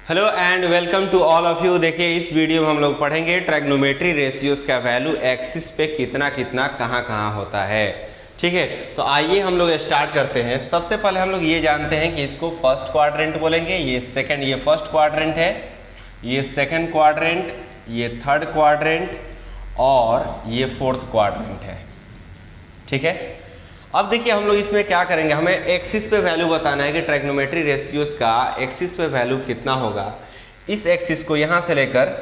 Hello and welcome to all of you. देखिए इस video में हम लोग पढ़ेंगे ट्रायगोनोमेट्री रेशियोज का वैल्यू एक्सिस पे कितना कितना कहाँ कहाँ होता है। ठीक है, तो आइए हम लोग स्टार्ट करते हैं। सबसे पहले हम लोग ये जानते हैं कि इसको फर्स्ट क्वाड्रेंट बोलेंगे, ये सेकंड, ये फर्स्ट क्वाड्रेंट है, ये सेकंड क्वाड्रेंट, ये थर्ड क्वाड्रेंट और ये फोर्थ क्वाड्रेंट है। ठीक है, अब देखिए हम लोग इसमें क्या करेंगे, हमें एक्सिस पे वैल्यू बताना है कि ट्रायगोनोमेट्री रेशियोज का एक्सिस पे वैल्यू कितना होगा। इस एक्सिस को यहाँ से लेकर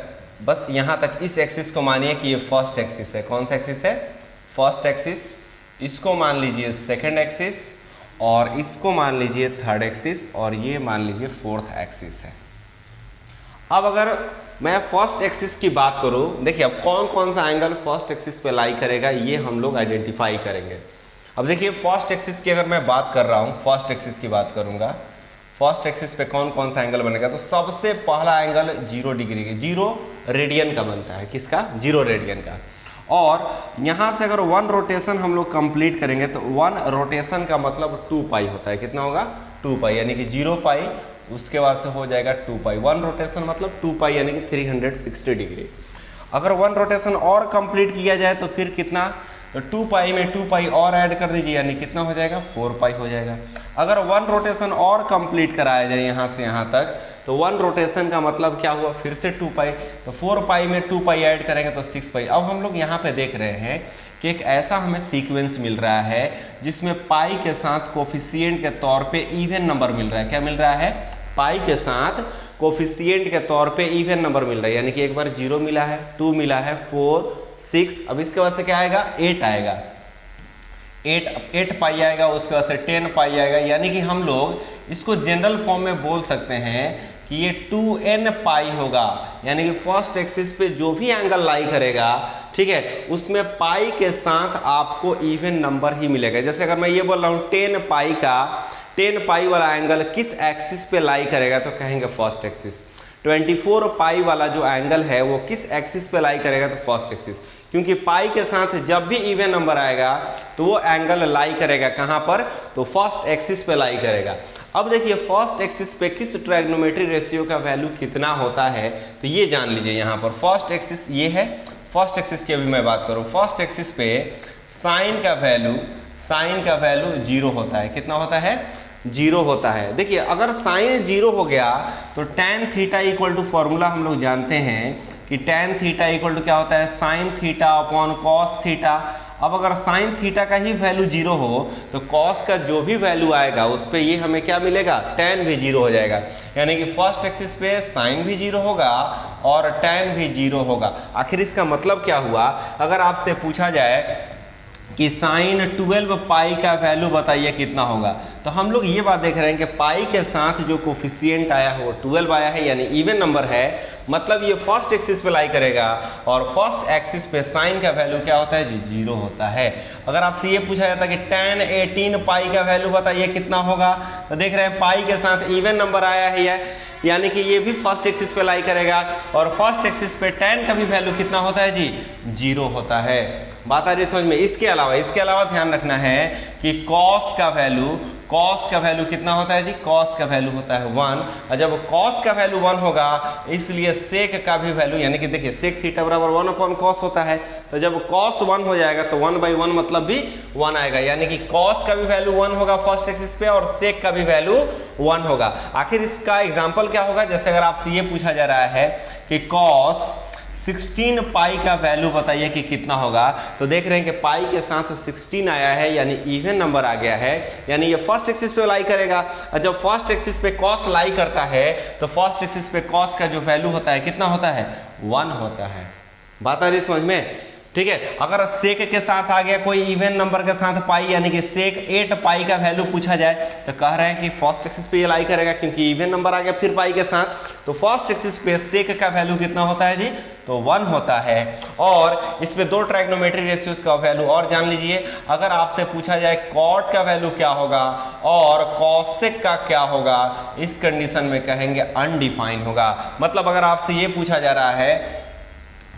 बस यहाँ तक, इस एक्सिस को मानिए कि ये फर्स्ट एक्सिस है। कौन सा एक्सिस है? First axis. इसको मान लीजिए सेकंड एक्सिस और इसको मान लीजिए थर्ड एक्सिस और ये मान लीजिए फोर्थ एक्सिस है। अब अगर मैं फर्स्ट एक्सिस की बात करूँ, देखिए अब कौन कौन सा एंगल फर्स्ट एक्सिस पे लाई करेगा ये हम लोग आइडेंटिफाई करेंगे। अब देखिए फर्स्ट एक्सिस की अगर मैं बात कर रहा हूँ, फर्स्ट एक्सिस की बात करूँगा, फर्स्ट एक्सिस पे कौन कौन सा एंगल बनेगा, तो सबसे पहला एंगल 0 डिग्री के, 0 रेडियन का बनता है। किसका? 0 रेडियन का। और यहाँ से अगर 1 रोटेशन हम लोग कंप्लीट करेंगे तो 1 रोटेशन का मतलब 2 पाई होता है। कितना होगा? 2 पाई, यानी कि 0 पाई, उसके बाद से हो जाएगा 2 पाई। 1 रोटेशन मतलब 2 पाई यानी कि 360 डिग्री। अगर 1 रोटेशन और कंप्लीट किया जाए तो फिर कितना, तो 2 पाई में 2 पाई और ऐड कर दीजिए, यानी कितना हो जाएगा? 4 पाई हो जाएगा। अगर 1 रोटेशन और कंप्लीट कराया जाए यहाँ से यहाँ तक, तो 1 रोटेशन का मतलब क्या हुआ? फिर से 2 पाई, तो 4 पाई में 2 पाई ऐड करेंगे तो 6 पाई। अब हम लोग यहाँ पे देख रहे हैं कि एक ऐसा हमें सीक्वेंस मिल रहा है जिसमें पाई के साथ कोफिशिएंट के तौर पे इवन नंबर मिल रहा है। क्या मिल रहा है? पाई के साथ कोफिशिएंट के तौर पे इवन नंबर मिल रहा है, यानी कि एक बार 0 मिला है, 2 मिला है, 4, 6, अब इसके बाद से क्या आएगा? 8 आएगा, 8 पाई आएगा, उसके बाद से 10 पाई आएगा। यानी कि हम लोग इसको जनरल फॉर्म में बोल सकते हैं कि ये 2n पाई होगा। यानी कि फर्स्ट एक्सिस पे जो भी एंगल लाई करेगा, ठीक है, उसमें पाई के साथ आपको इवन नंबर ही मिलेगा। जैसे अगर मैं ये बोल रहा हूँ 10 पाई वाला एंगल किस एक्सिस पे लाई करेगा, तो कहेंगे फर्स्ट एक्सिस। 24 पाई वाला जो एंगल है वो किस एक्सिस पे लाई करेगा, तो फर्स्ट एक्सिस। क्योंकि पाई के साथ जब भी इवन नंबर आएगा तो वो एंगल लाई करेगा कहाँ पर, तो फर्स्ट एक्सिस पे लाई करेगा। अब देखिए फर्स्ट एक्सिस पे किस ट्रायगोनोमेट्री रेशियो का वैल्यू कितना होता है, तो ये जान लीजिए। यहाँ पर फर्स्ट एक्सिस ये है, फर्स्ट एक्सिस की अभी मैं बात करूँ, फर्स्ट एक्सिस पे साइन का वैल्यू 0 होता है। कितना होता है? 0 होता है। देखिए अगर साइन 0 हो गया तो tan theta equal to formula हम लोग जानते हैं कि tan थीटा इक्वल टू क्या होता है? Sine theta upon cos theta. अब अगर साइन थीटा का ही वैल्यू 0 हो तो कॉस का जो भी वैल्यू आएगा उस पर ये हमें क्या मिलेगा? tan भी 0 हो जाएगा। यानी कि फर्स्ट एक्सिस पे साइन भी 0 होगा और tan भी 0 होगा। आखिर इसका मतलब क्या हुआ? अगर आपसे पूछा जाए कि साइन 12 पाई का वैल्यू बताइए कितना होगा, तो हम लोग ये बात देख रहे हैं कि पाई के साथ जो कोफिशिएंट आया है वो 12 आया है, यानी इवन नंबर है, मतलब ये फर्स्ट एक्सिस पे लाई करेगा। और फर्स्ट एक्सिस पे साइन का वैल्यू क्या होता है जी? 0 होता है। अगर आपसे ये पूछा जाता कि tan 18 पाई का वैल्यू बताइए कितना होगा, तो देख रहे हैं पाई के साथ इवन नंबर आया है, यानी कि ये भी फर्स्ट एक्सिस पे लाई करेगा। और फर्स्ट एक्सिस पे tan का भी वैल्यू कितना होता है जी? 0 होता है। बात आ रही समझ में? इसके अलावा ध्यान रखना है कि कॉस का वैल्यू कितना होता है जी? कॉस का वैल्यू होता है 1। और जब कॉस का वैल्यू 1 होगा इसलिए सेक का भी वैल्यू, यानी कि देखिए सेक थीटा बराबर 1 अपॉन कॉस होता है, तो जब कॉस 1 हो जाएगा तो 1/1 मतलब भी 1 आएगा। यानी कि कॉस का भी वैल्यू 1 होगा फर्स्ट एक्सिस पे और सेक का भी वैल्यू 1 होगा। आखिर इसका एग्जाम्पल क्या होगा? जैसे अगर आपसे ये पूछा जा रहा है कि कॉस 16 पाई का वैल्यू बताइए कि कितना होगा, तो देख रहे हैं कि पाई के साथ 16 आया है, यानी इवन नंबर आ गया है, यानी ये फर्स्ट एक्सिस पे लाई करेगा। और जब फर्स्ट एक्सिस पे कॉस लाई करता है तो फर्स्ट एक्सिस पे कॉस का जो वैल्यू होता है कितना होता है? 1 होता है। बात आ रही समझ में? ठीक है, अगर सेक के साथ आ गया कोई इवन नंबर के साथ पाई, यानी कि सेक 8 पाई का वैल्यू पूछा जाए, तो कह रहे हैं कि फर्स्ट एक्सिस पे ये लाई करेगा क्योंकि इवन नंबर आ गया फिर पाई के साथ, तो फर्स्ट एक्सिस पे सेक का वैल्यू कितना होता है जी? तो 1 होता है। और इस पे 2 ट्रायगोनोमेट्री रेशियोज का वैल्यू और जान लीजिए। अगर आपसे पूछा जाए कॉट का वैल्यू क्या होगा और कॉसेक का क्या होगा, इस कंडीशन में कहेंगे अनडिफाइन होगा। मतलब अगर आपसे ये पूछा जा रहा है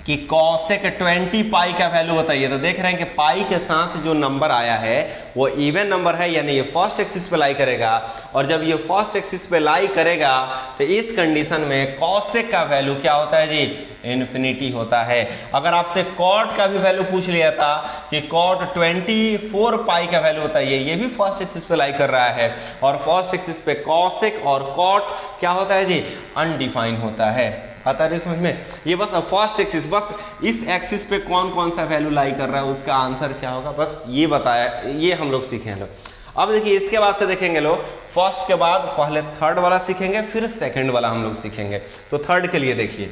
कि कॉसेक 20 पाई का वैल्यू बताइए, तो देख रहे हैं कि पाई के साथ जो नंबर आया है वो इवन नंबर है, यानी ये फर्स्ट एक्सिस पे लाई करेगा। और जब ये फर्स्ट एक्सिस पे लाई करेगा तो इस कंडीशन में कॉसेक का वैल्यू क्या होता है जी, इन्फिनिटी होता है। अगर आपसे कॉट का भी वैल्यू पूछ लिया था कि कॉट 24 पाई का वैल्यू होता है, ये भी फर्स्ट एक्सिस पे लाई कर रहा है। और फर्स्ट एक्सिस पे कॉसेक और कॉट क्या होता है जी, अनडिफाइन होता है। आता है समझ में? ये बस फर्स्ट एक्सिस, बस इस एक्सिस पे कौन कौन सा वैल्यू लाई कर रहा है उसका आंसर क्या होगा, बस ये बताया, ये हम लोग सीखे हैं लोग। अब देखिए इसके बाद से देखेंगे लोग, फर्स्ट के बाद पहले थर्ड वाला सीखेंगे, फिर सेकंड वाला हम लोग सीखेंगे। तो थर्ड के लिए देखिए,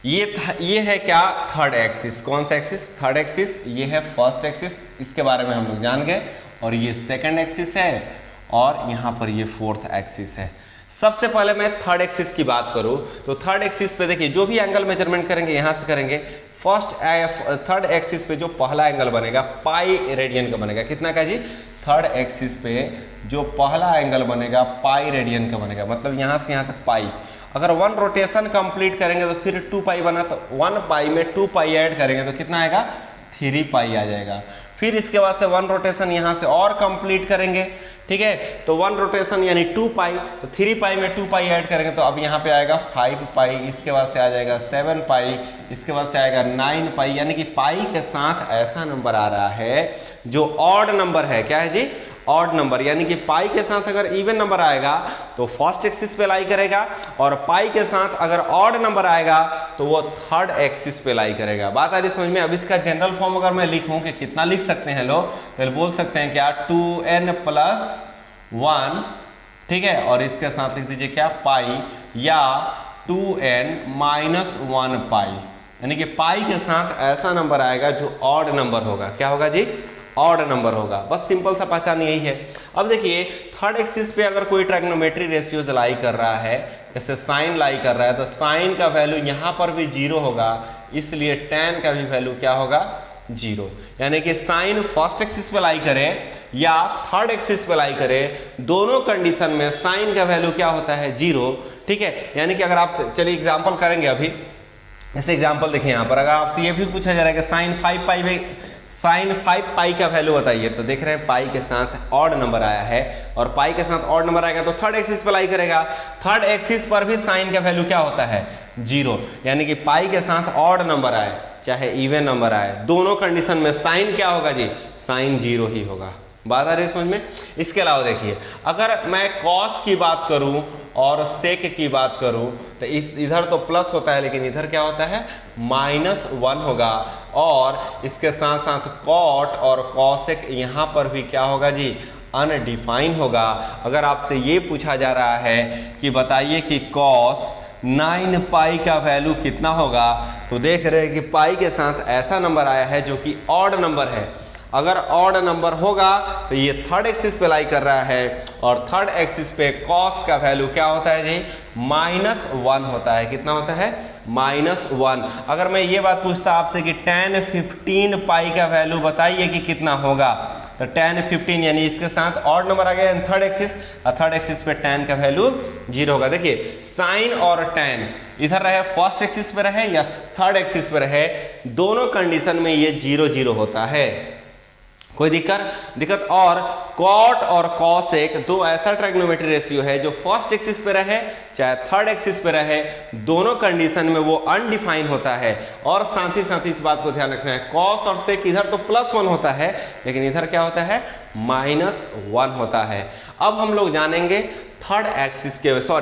ये है क्या, थर्ड एक्सिस। कौन सा एक्सिस, थर्ड एक्सिस। ये है फर्स्ट एक्सिस, इसके बारे में हम लोग जान गए। और ये सेकंड एक्सिस है, और यहाँ पर ये फोर्थ एक्सिस है। सबसे पहले मैं थर्ड एक्सिस की बात करूं तो थर्ड एक्सिस पे देखिए, जो भी एंगल मेजरमेंट करेंगे यहाँ से करेंगे। थर्ड एक्सिस पे जो पहला एंगल बनेगा पाई रेडियन का बनेगा। कितना का जी, थर्ड एक्सिस पे जो पहला एंगल बनेगा पाई रेडियन का बनेगा, मतलब यहाँ से यहाँ तक पाई। अगर 1 रोटेशन कंप्लीट करेंगे तो फिर 2 पाई बना, तो 1 पाई में 2 पाई ऐड करेंगे तो कितना आएगा, 3 पाई आ जाएगा। फिर इसके बाद से 1 रोटेशन यहाँ से और कंप्लीट करेंगे, ठीक है, तो 1 रोटेशन यानी 2 पाई, तो 3 पाई में 2 पाई ऐड करेंगे तो अब यहाँ पे आएगा 5 पाई, इसके बाद से आ जाएगा 7 पाई, इसके बाद से आएगा 9 पाई। यानी कि पाई के साथ ऐसा नंबर आ रहा है जो ऑड नंबर है। क्या है जी, ऑड नंबर। यानी कि पाई के साथ अगर इवन नंबर आएगा तो फर्स्ट एक्सिस पे लाई करेगा, और पाई के साथ अगर ऑड नंबर आएगा तो वो थर्ड एक्सिस पे लाई करेगा। बात आ रही समझ में? अब इसका जनरल फॉर्म अगर मैं लिखूं कि कितना लिख सकते हैं लोग, तो बोल सकते हैं क्या, 2n + 1, ठीक है, और इसके साथ लिख दीजिए क्या, पाई, या 2n - 1 पाई। यानी कि पाई के साथ ऐसा नंबर आएगा जो ऑड नंबर होगा। क्या होगा जी, ऑड नंबर होगा। बस सिंपल सा पहचान यही है। अब देखिए थर्ड एक्सिस पे अगर कोई ट्रायगोनोमेट्री रेशियोज लाई कर रहा है, जैसे साइन लाई कर रहा है, तो साइन का वैल्यू यहाँ पर भी 0 होगा, इसलिए tan का भी वैल्यू क्या होगा, 0। यानी कि साइन फर्स्ट एक्सिस पे लाई करे या थर्ड एक्सिस पे लाई करे, दोनों कंडीशन में साइन का वैल्यू क्या होता है, 0। ठीक है, यानी कि अगर आप, चलिए एग्जाम्पल करेंगे अभी। ऐसे एग्जाम्पल देखिए यहाँ पर, अगर आपसे ये भी पूछा जा रहा है कि साइन 5 पाई का वैल्यू बताइए, तो देख रहे हैं पाई के साथ ऑड नंबर आया है, और पाई के साथ ऑड नंबर आएगा तो थर्ड एक्सिस पर लाई करेगा। थर्ड एक्सिस पर भी साइन का वैल्यू क्या होता है, 0। यानी कि पाई के साथ ऑड नंबर आए चाहे इवन नंबर आए, दोनों कंडीशन में साइन क्या होगा जी, साइन 0 ही होगा। बात आ रही है समझ में? इसके अलावा देखिए, अगर मैं कॉस की बात करूं और सेक की बात करूं तो इधर तो प्लस होता है, लेकिन इधर क्या होता है, -1 होगा। और इसके साथ साथ कॉट और कॉसेक यहाँ पर भी क्या होगा जी, अनडिफाइन होगा। अगर आपसे ये पूछा जा रहा है कि बताइए कि कॉस 9 पाई का वैल्यू कितना होगा, तो देख रहे हैं कि पाई के साथ ऐसा नंबर आया है जो कि ऑड नंबर है। अगर ऑड नंबर होगा तो ये थर्ड एक्सिस पे लाई कर रहा है, और थर्ड एक्सिस पे कॉस का वैल्यू क्या होता है जी, -1 होता है। कितना होता है, -1। अगर मैं ये बात पूछता आपसे कि tan 15 पाई का वैल्यू बताइए कि कितना होगा, तो tan 15 यानी इसके साथ ऑड नंबर आ गया थर्ड एक्सिस, और थर्ड एक्सिस पे tan का वैल्यू 0 होगा। देखिए साइन और tan इधर रहे, फर्स्ट एक्सिस पे रहे या थर्ड एक्सिस पे रहे, दोनों कंडीशन में ये 0 होता है। कोई दिक्कत। और कॉट और कॉसेक दो ऐसा ट्रायगोनोमेट्री रेशियो है जो फर्स्ट एक्सिस पे रहे चाहे थर्ड एक्सिस पे रहे, दोनों कंडीशन में वो अनडिफाइंड होता है। और साथ ही इस बात को ध्यान रखना है, कॉस और सेक इधर तो +1 होता है, लेकिन इधर क्या होता है, -1 होता है। अब हम लोग जानेंगे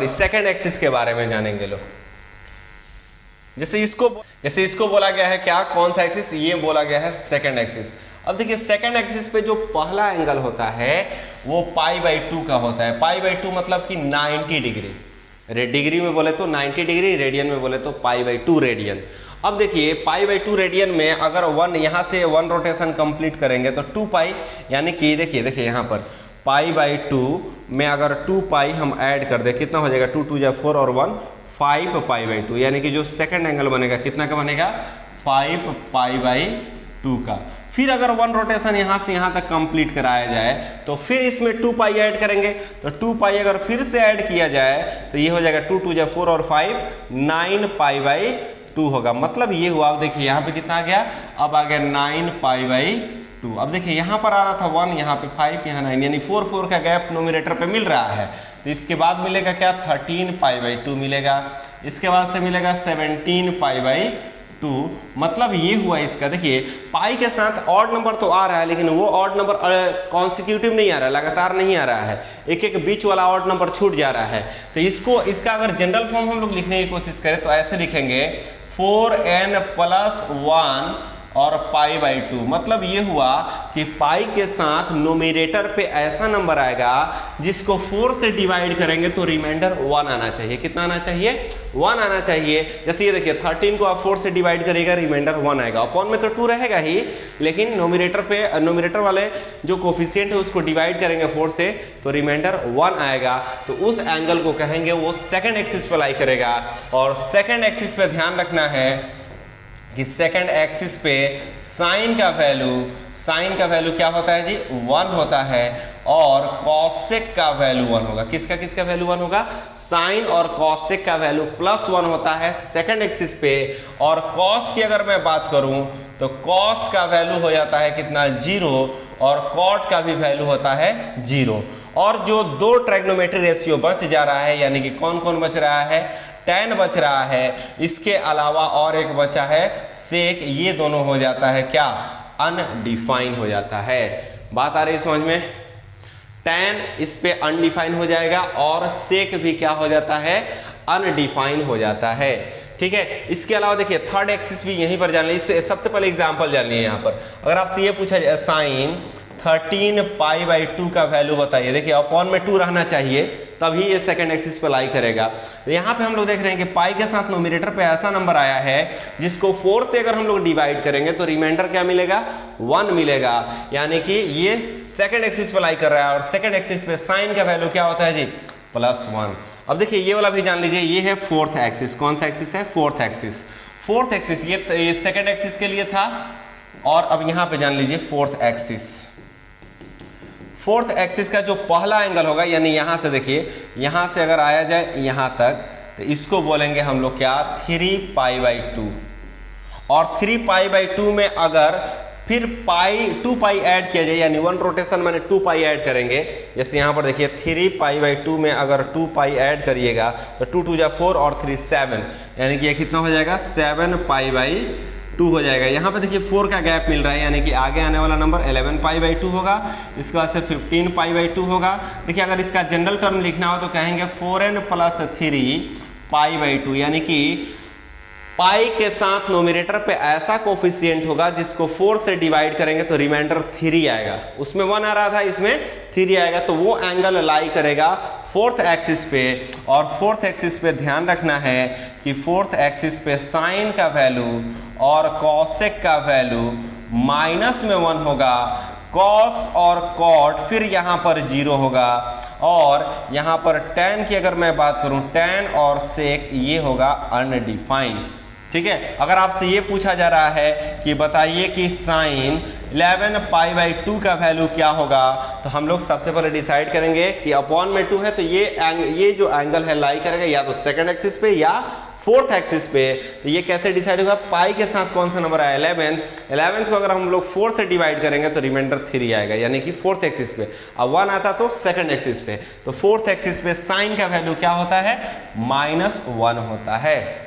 सेकेंड एक्सिस के बारे में जानेंगे लोग। जैसे इसको बोला गया है क्या, कौन सा एक्सिस, ये बोला गया है सेकेंड एक्सिस। अब देखिए सेकेंड एक्सिस पे जो पहला एंगल होता है वो π/2 का होता है। π/2 मतलब कि 90 डिग्री, डिग्री में बोले तो 90 डिग्री, रेडियन में बोले तो π/2 रेडियन। अब देखिए π/2 रेडियन में अगर 1 यहाँ से 1 रोटेशन कंप्लीट करेंगे तो 2 पाई, यानी कि देखिए यहाँ पर π/2 में अगर 2 पाई हम ऐड कर दे, कितना हो जाएगा, 2 × 2 = 4 और 1 5 π/2, यानी कि जो सेकेंड एंगल बनेगा कितना का बनेगा, 5 π/2 का। फिर अगर 1 रोटेशन यहाँ से यहाँ तक कंप्लीट कराया जाए तो फिर इसमें 2 पाई ऐड करेंगे, तो 2 पाई अगर फिर से ऐड किया जाए तो ये हो जाएगा 2 × 2 = 4 और 5 9 π/2 होगा। मतलब ये हुआ, अब देखिए यहाँ पे कितना आ गया, अब आ गया 9 π/2 2। अब देखिए यहाँ पर आ रहा था 1, यहाँ पे 5, यहाँ 9, यानी 4 4 का गैप नोमिनेटर पे मिल रहा है। तो इसके बाद मिलेगा क्या, 13 π/2 मिलेगा। इसके बाद से मिलेगा 17 π/2। मतलब ये हुआ इसका, देखिए पाई के साथ ऑड नंबर तो आ रहा है, लेकिन वो ऑड नंबर कॉन्सिक्यूटिव नहीं आ रहा है, लगातार नहीं आ रहा है, एक एक बीच वाला ऑड नंबर छूट जा रहा है। तो इसका अगर जनरल फॉर्म हम लोग लिखने की कोशिश करें तो ऐसे लिखेंगे 4n + 1 और π/2। मतलब ये हुआ कि पाई के साथ नोमिनेटर पे ऐसा नंबर आएगा जिसको 4 से डिवाइड करेंगे तो रिमाइंडर 1 आना चाहिए। कितना आना चाहिए, 1 आना चाहिए। जैसे ये देखिए 13 को आप 4 से डिवाइड करेगा, रिमाइंडर 1 आएगा। अपॉन में तो 2 रहेगा ही, लेकिन नोमिनेटर वाले जो कोफिशिएंट है उसको डिवाइड करेंगे 4 से तो रिमाइंडर 1 आएगा। तो उस एंगल को कहेंगे वो सेकंड एक्सिस पे लाई करेगा। और सेकंड एक्सिस पे ध्यान रखना है कि सेकंड एक्सिस पे साइन का वैल्यू क्या होता है जी, 1 होता है। और कॉसेक का वैल्यू 1 होगा। किसका वैल्यू 1 होगा, साइन और कॉसेक का वैल्यू +1 होता है सेकंड एक्सिस पे। और कॉस की अगर मैं बात करूं तो कॉस का वैल्यू हो जाता है कितना, 0। और कॉट का भी वैल्यू होता है 0। और जो 2 ट्रायगोनोमेट्री रेशियो बच जा रहा है, यानी कि कौन कौन बच रहा है, tan बच रहा है, इसके अलावा और एक बचा है सेक, ये दोनों हो जाता है क्या, अनडिफाइन हो जाता है। बात आ रही समझ में, tan इस पे अनडिफाइन हो जाएगा और सेक भी क्या हो जाता है, अनडिफाइन हो जाता है। ठीक है, इसके अलावा देखिए थर्ड एक्सिस भी यहीं पर जान लीजिए। सबसे पहले एग्जांपल जान लीजिए यहाँ पर, अगर आपसे ये पूछा जाए साइन 13 π/2 का वैल्यू बताइए। देखिए अपॉन में 2 रहना चाहिए, तभी ये सेकंड एक्सिस पे लाई करेगा। तो यहाँ पे हम लोग देख रहे हैं कि पाई के साथ नोमिनेटर पे ऐसा नंबर आया है जिसको 4 से अगर हम लोग डिवाइड करेंगे तो रिमाइंडर क्या मिलेगा, 1 मिलेगा। यानी कि ये सेकंड एक्सिस पे लाई कर रहा है। और सेकंड एक्सिस पे साइन का वैल्यू क्या होता है जी, +1। अब देखिए ये वाला भी जान लीजिए, ये है फोर्थ एक्सिस। कौन सा एक्सिस है, फोर्थ एक्सिस। फोर्थ एक्सिस ये सेकंड एक्सिस के लिए था। और अब यहाँ पे जान लीजिए फोर्थ एक्सिस। फोर्थ एक्सिस का जो पहला एंगल होगा, यानी यहाँ से देखिए, यहाँ से अगर आया जाए यहाँ तक तो इसको बोलेंगे हम लोग क्या, 3 π/2। और 3 π/2 में अगर फिर 2 पाई ऐड किया जाए, यानी 1 रोटेशन मैंने 2 पाई ऐड करेंगे। जैसे यहाँ पर देखिए 3 π/2 में अगर 2 पाई ऐड करिएगा तो 2 2 जा 4 और 3 7, यानी कि ये कितना हो जाएगा, 7 π/2 हो जाएगा। यहाँ पे देखिए 4 का गैप मिल रहा है, यानी कि आगे आने वाला नंबर 11 π/2 होगा। इसके बाद से 15 π/2 होगा। देखिए अगर इसका जनरल टर्म लिखना हो तो कहेंगे 4n + 3 π/2, यानी कि पाई के साथ नोमिनेटर पे ऐसा कोफिशिएंट होगा जिसको 4 से डिवाइड करेंगे तो रिमाइंडर 3 आएगा। उसमें 1 आ रहा था, इसमें 3 आएगा। तो वो एंगल लाई करेगा फोर्थ एक्सिस पे। और फोर्थ एक्सिस पे ध्यान रखना है कि फोर्थ एक्सिस पे साइन का वैल्यू और कॉसेक का वैल्यू -1 होगा। कॉस और कॉट फिर यहाँ पर 0 होगा। और यहाँ पर tan की अगर मैं बात करूँ, tan और सेक ये होगा अनडिफाइंड। ठीक है, अगर आपसे ये पूछा जा रहा है कि बताइए कि साइन 11 π/2 का वैल्यू क्या होगा, तो हम लोग सबसे पहले डिसाइड करेंगे कि अपॉन में 2 है तो ये जो एंगल है लाई करेगा या तो सेकंड एक्सिस पे या फोर्थ एक्सिस पे। तो ये कैसे डिसाइड होगा, पाई के साथ कौन सा नंबर आया, 11 को अगर हम लोग 4 से डिवाइड करेंगे तो रिमाइंडर 3 आएगा, यानी कि फोर्थ एक्सिस पे। अब 1 आता तो सेकंड एक्सिस पे। तो फोर्थ एक्सिस पे साइन का वैल्यू क्या होता है, -1 होता है।